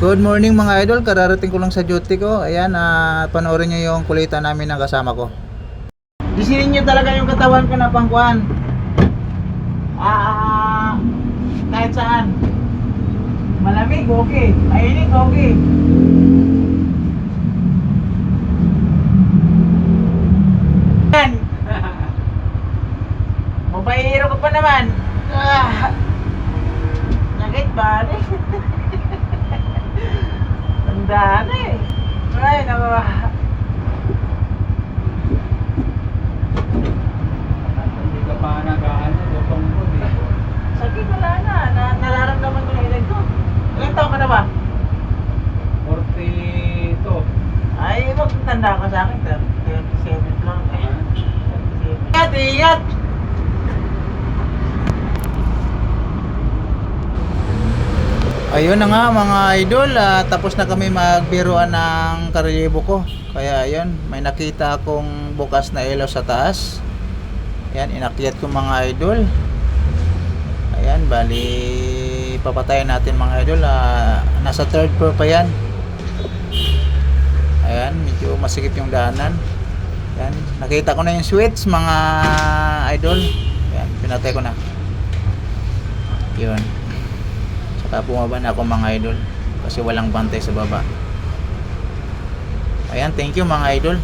Good morning mga idol, kararating ko lang sa duty ko. Ayan, panoorin nyo yung kulitan namin ng kasama ko. Disinin nyo talaga yung katawan ko na pangkuhan. Kahit saan. Malamig, okay. Mainit, okay. Yan. Mapahihiro ka pa naman. Sakit ba? Tandaan eh. Ay, naku. Hindi ka pa nag-ano, tutungkod eh. Sakit wala na. Nararamdaman ko na ilag ko. Ilang taon ka na ba? 42. Ay, magtanda ka sa akin. 37 lang. Ingat, ingat! Ayun na nga mga idol, tapos na kami magbiruan ng karelyebo ko. Kaya ayun, may nakita akong bukas na ilaw sa taas. Ayan, inakyat ko mga idol. Ayan, bali papatayin natin mga idol. Nasa third floor pa yan. Ayan, medyo masikip yung daanan. Ayan, nakita ko na yung switch mga idol. Ayan, pinatay ko na. Yun. Bumaba na ako mga idol kasi walang bantay sa baba. Ayan, thank you mga idol.